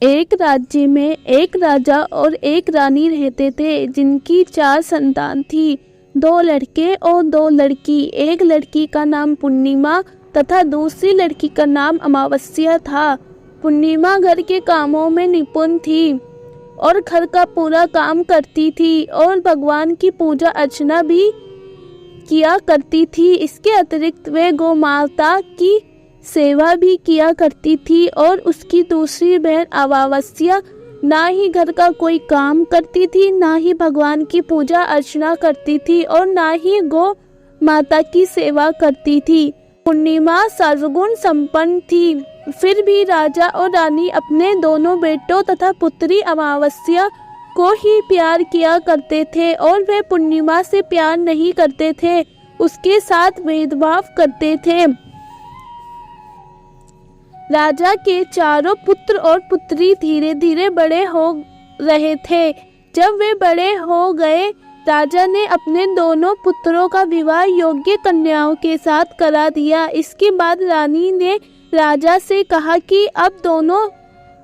एक राज्य में एक राजा और एक रानी रहते थे, जिनकी 4 संतान थी, 2 लड़के और 2 लड़की। एक लड़की का नाम पूर्णिमा तथा दूसरी लड़की का नाम अमावस्या था। पूर्णिमा घर के कामों में निपुण थी और घर का पूरा काम करती थी और भगवान की पूजा अर्चना भी किया करती थी। इसके अतिरिक्त वे गौ माता की सेवा भी किया करती थी। और उसकी दूसरी बहन अमावस्या ना ही घर का कोई काम करती थी, ना ही भगवान की पूजा अर्चना करती थी और ना ही गौ माता की सेवा करती थी। पूर्णिमा सर्वगुण संपन्न थी। फिर भी राजा और रानी अपने दोनों बेटों तथा पुत्री अमावस्या को ही प्यार किया करते थे और वे पूर्णिमा से प्यार नहीं करते थे, उसके साथ भेदभाव करते थे। राजा के चारों पुत्र और पुत्री धीरे धीरे बड़े हो रहे थे। जब वे बड़े हो गए, राजा ने अपने दोनों पुत्रों का विवाह योग्य कन्याओं के साथ करा दिया। इसके बाद रानी ने राजा से कहा कि अब दोनों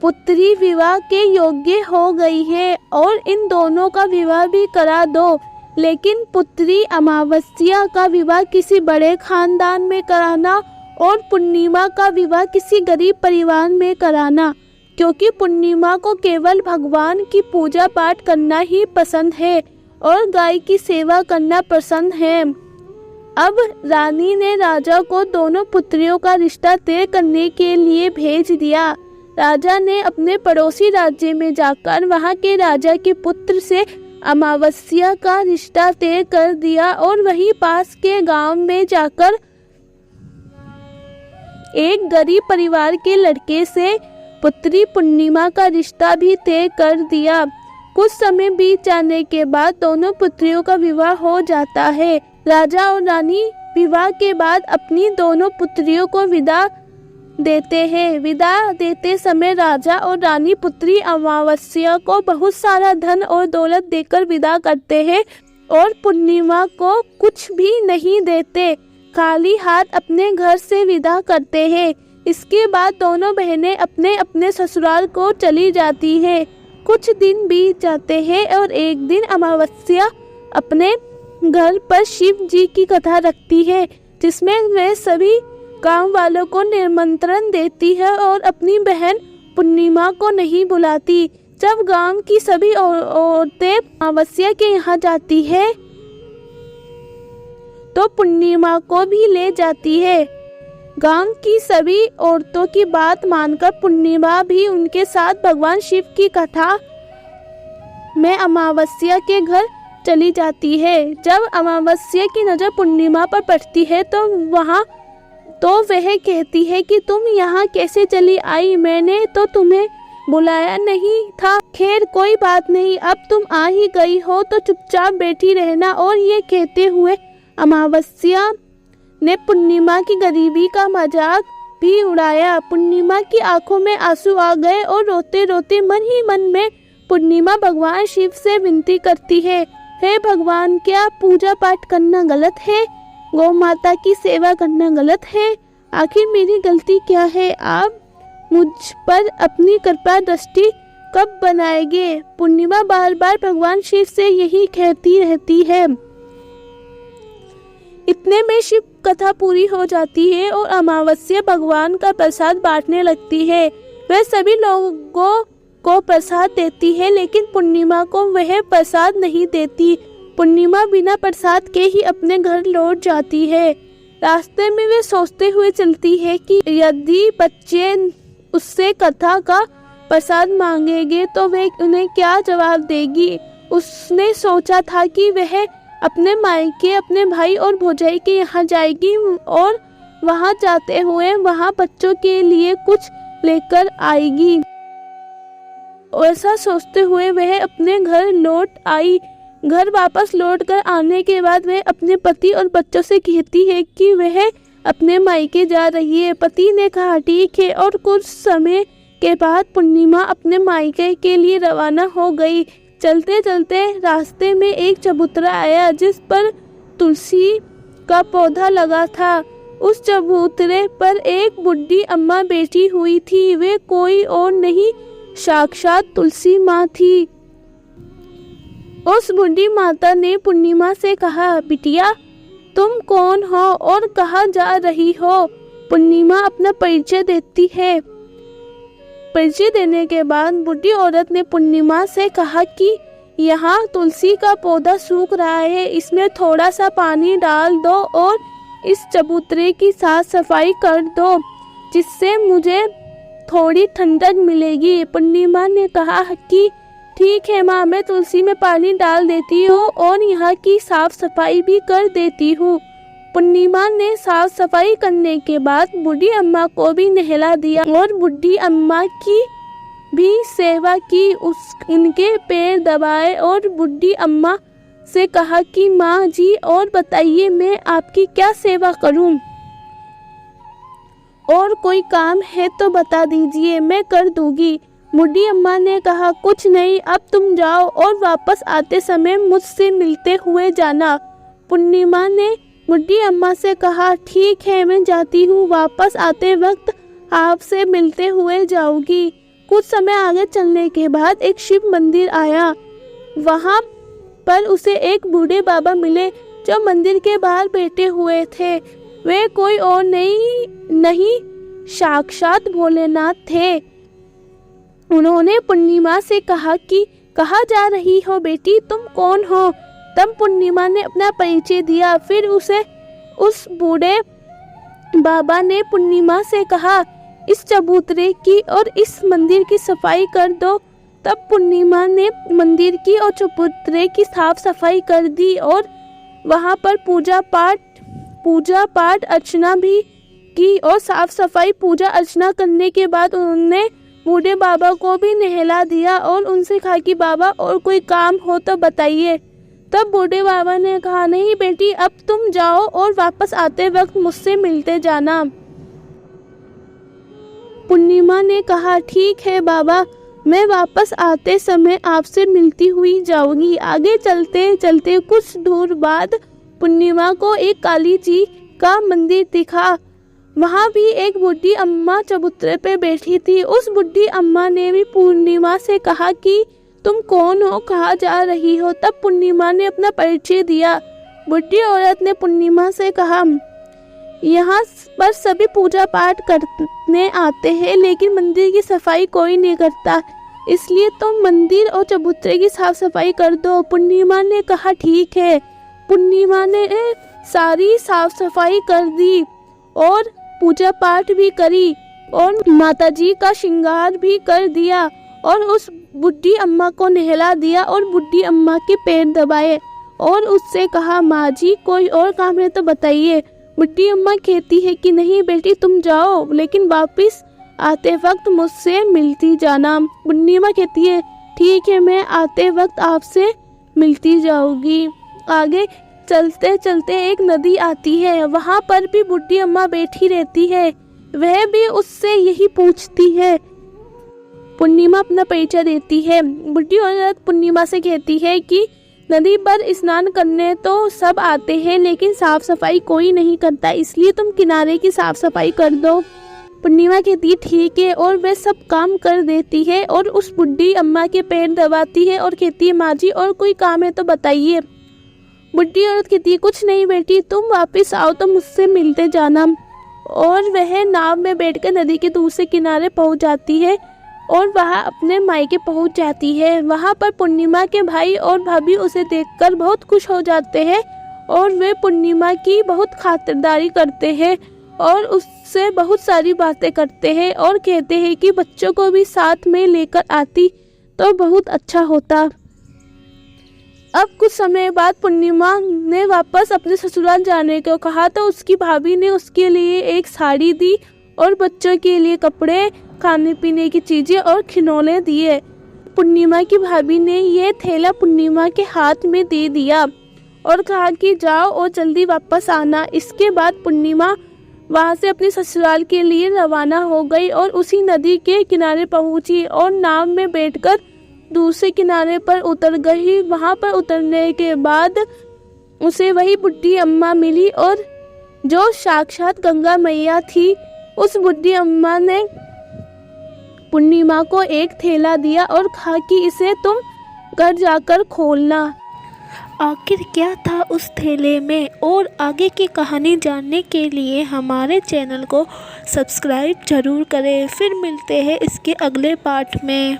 पुत्री विवाह के योग्य हो गई है और इन दोनों का विवाह भी करा दो, लेकिन पुत्री अमावस्या का विवाह किसी बड़े खानदान में कराना और पूर्णिमा का विवाह किसी गरीब परिवार में कराना, क्योंकि पूर्णिमा को केवल भगवान की पूजा पाठ करना ही पसंद है और गाय की सेवा करना पसंद है। अब रानी ने राजा को दोनों पुत्रियों का रिश्ता तय करने के लिए भेज दिया। राजा ने अपने पड़ोसी राज्य में जाकर वहां के राजा के पुत्र से अमावस्या का रिश्ता तय कर दिया और वहीं पास के गांव में जाकर एक गरीब परिवार के लड़के से पुत्री पूर्णिमा का रिश्ता भी तय कर दिया। कुछ समय बीत जाने के बाद दोनों पुत्रियों का विवाह हो जाता है। राजा और रानी विवाह के बाद अपनी दोनों पुत्रियों को विदा देते हैं। विदा देते समय राजा और रानी पुत्री अमावस्या को बहुत सारा धन और दौलत देकर विदा करते हैं और पूर्णिमा को कुछ भी नहीं देते, खाली हाथ अपने घर से विदा करते हैं। इसके बाद दोनों बहनें अपने अपने ससुराल को चली जाती हैं। कुछ दिन बीत जाते हैं और एक दिन अमावस्या अपने घर पर शिव जी की कथा रखती है, जिसमें वह सभी गांव वालों को निमंत्रण देती है और अपनी बहन पूर्णिमा को नहीं बुलाती। जब गांव की सभी औरतें अमावस्या के यहाँ जाती है तो पूर्णिमा को भी ले जाती है। गांव की सभी औरतों की बात मानकर पूर्णिमा भी उनके साथ भगवान शिव की कथा में अमावस्या के घर चली जाती है। जब अमावस्या की नजर पूर्णिमा पर पड़ती है तो वह कहती है कि तुम यहाँ कैसे चली आई, मैंने तो तुम्हें बुलाया नहीं था। खैर कोई बात नहीं, अब तुम आ ही गई हो तो चुपचाप बैठी रहना। और ये कहते हुए अमावस्या ने पूर्णिमा की गरीबी का मजाक भी उड़ाया। पूर्णिमा की आंखों में आंसू आ गए और रोते रोते मन ही मन में पूर्णिमा भगवान शिव से विनती करती है, हे भगवान, क्या पूजा पाठ करना गलत है? गौ माता की सेवा करना गलत है? आखिर मेरी गलती क्या है? आप मुझ पर अपनी कृपा दृष्टि कब बनाएंगे? पूर्णिमा बार बार भगवान शिव से यही कहती रहती है। इतने में शिव कथा पूरी हो जाती है और अमावस्या भगवान का प्रसाद बांटने लगती है। वह सभी लोगों को प्रसाद देती है, लेकिन पूर्णिमा को वह प्रसाद नहीं देती। पूर्णिमा बिना प्रसाद के ही अपने घर लौट जाती है। रास्ते में वे सोचते हुए चलती है कि यदि बच्चे उससे कथा का प्रसाद मांगेंगे तो वह उन्हें क्या जवाब देगी। उसने सोचा था कि वह अपने मायके अपने भाई और भौजाई के यहाँ जाएगी और वहाँ जाते हुए वहाँ बच्चों के लिए कुछ लेकर आएगी। ऐसा सोचते हुए वह अपने घर लौट आई। घर वापस लौटकर आने के बाद वह अपने पति और बच्चों से कहती है कि वह अपने मायके जा रही है। पति ने कहा ठीक है, और कुछ समय के बाद पूर्णिमा अपने मायके के लिए रवाना हो गई। चलते चलते रास्ते में एक चबूतरा आया जिस पर तुलसी का पौधा लगा था। उस चबूतरे पर एक बुढ़ी अम्मा बैठी हुई थी। वे कोई और नहीं साक्षात तुलसी माँ थी। उस बूढ़ी माता ने पूर्णिमा से कहा, बिटिया तुम कौन हो और कहाँ जा रही हो? पूर्णिमा अपना परिचय देती है। परिचय देने के बाद बूढ़ी औरत ने पूर्णिमा से कहा कि यहाँ तुलसी का पौधा सूख रहा है, इसमें थोड़ा सा पानी डाल दो और इस चबूतरे की साफ सफाई कर दो, जिससे मुझे थोड़ी ठंडक मिलेगी। पूर्णिमा ने कहा कि ठीक है माँ, मैं तुलसी में पानी डाल देती हूँ और यहाँ की साफ सफाई भी कर देती हूँ। पूर्णिमा ने साफ सफाई करने के बाद बूढ़ी अम्मा को भी नहला दिया और बूढ़ी अम्मा की भी सेवा की, उनके पैर दबाए और बूढ़ी अम्मा से कहा कि माँ जी और बताइए मैं आपकी क्या सेवा करूँ, और कोई काम है तो बता दीजिए, मैं कर दूंगी। बूढ़ी अम्मा ने कहा, कुछ नहीं, अब तुम जाओ और वापस आते समय मुझसे मिलते हुए जाना। पूर्णिमा ने बूढ़ी अम्मा से कहा, ठीक है मैं जाती हूँ, वापस आते वक्त आपसे मिलते हुए जाऊंगी। कुछ समय आगे चलने के बाद एक शिव मंदिर आया। वहाँ पर उसे एक बूढ़े बाबा मिले जो मंदिर के बाहर बैठे हुए थे। वे कोई और नहीं साक्षात भोलेनाथ थे। उन्होंने पूर्णिमा से कहा कि कहाँ जा रही हो बेटी, तुम कौन हो? तब पूर्णिमा ने अपना परिचय दिया। फिर उस बूढ़े बाबा ने पूर्णिमा से कहा, इस चबूतरे की और इस मंदिर की सफाई कर दो। तब पूर्णिमा ने मंदिर की और चबूतरे की साफ सफाई कर दी और वहां पर पूजा पाठ अर्चना भी की। और साफ सफाई पूजा अर्चना करने के बाद उन्होंने बूढ़े बाबा को भी नहला दिया और उनसे कहा कि बाबा और कोई काम हो तो बताइए। तब बूढ़े बाबा ने कहा, नहीं बेटी, अब तुम जाओ और वापस आते वक्त मुझसे मिलते जाना। पूर्णिमा ने कहा, ठीक है बाबा, मैं वापस आते समय आपसे मिलती हुई जाऊंगी। आगे चलते चलते कुछ दूर बाद पूर्णिमा को एक काली जी का मंदिर दिखा। वहाँ भी एक बूढ़ी अम्मा चबूतरे पे बैठी थी। उस बूढ़ी अम्मा ने भी पूर्णिमा से कहा कि तुम कौन हो, कहाँ जा रही हो? तब पूर्णिमा ने अपना परिचय दिया। बूढ़ी औरत ने पूर्णिमा से कहा, यहाँ पर सभी पूजा पाठ करने आते हैं, लेकिन मंदिर की सफाई कोई नहीं करता, इसलिए तुम मंदिर और चबूतरे की साफ सफाई कर दो। पूर्णिमा ने कहा, ठीक है। पूर्णिमा ने सारी साफ सफाई कर दी और पूजा पाठ भी करी और माताजी का श्रृंगार भी कर दिया और उस बुढ़ी अम्मा को नहला दिया और बुढ़ी अम्मा के पैर दबाए और उससे कहा, माँ जी कोई और काम है तो बताइए। बुढ़ी अम्मा कहती है कि नहीं बेटी, तुम जाओ, लेकिन वापस आते वक्त मुझसे मिलती जाना। बुढ़ी अम्मा कहती है, ठीक है, मैं आते वक्त आपसे मिलती जाऊंगी। आगे चलते चलते एक नदी आती है। वहाँ पर भी बुढ़ी अम्मा बैठी रहती है। वह भी उससे यही पूछती है। पूर्णिमा अपना परिचय देती है। बुढ़ी औरत पूर्णिमा से कहती है कि नदी पर स्नान करने तो सब आते हैं, लेकिन साफ सफाई कोई नहीं करता, इसलिए तुम किनारे की साफ सफाई कर दो। पूर्णिमा कहती है ठीक है, और वह सब काम कर देती है और उस बुढ़ी अम्मा के पैर दबाती है और कहती है, माँ जी और कोई काम है तो बताइए। बुढ़ी औरत कहती है, कुछ नहीं बेटी, तुम वापस आओ तो मुझसे मिलते जाना। और वह नाव में बैठकर नदी के दूसरे किनारे पहुंच जाती है और वहां अपने मायके पहुंच जाती है। वहां पर पूर्णिमा के भाई और भाभी उसे देखकर बहुत खुश हो जाते हैं और वे पूर्णिमा की बहुत खातिरदारी करते हैं और उससे बहुत सारी बातें करते हैं और कहते हैं कि बच्चों को भी साथ में लेकर आती तो बहुत अच्छा होता। अब कुछ समय बाद पूर्णिमा ने वापस अपने ससुराल जाने को कहा तो उसकी भाभी ने उसके लिए एक साड़ी दी और बच्चों के लिए कपड़े, खाने पीने की चीजें और खिलौने दिए। पूर्णिमा की भाभी ने यह थैला पूर्णिमा के हाथ में दे दिया और कहा कि जाओ और जल्दी वापस आना। इसके बाद पूर्णिमा वहां से अपने ससुराल के लिए रवाना हो गई और उसी नदी के किनारे पहुंची और नाव में बैठकर दूसरे किनारे पर उतर गई। वहां पर उतरने के बाद उसे वही बुढ़ी अम्मा मिली और जो साक्षात गंगा मैया थी। उस बुढ़ी अम्मा ने पूर्णिमा को एक थैला दिया और कहा कि इसे तुम घर जाकर खोलना। आखिर क्या था उस थैले में और आगे की कहानी जानने के लिए हमारे चैनल को सब्सक्राइब जरूर करें। फिर मिलते हैं इसके अगले पार्ट में।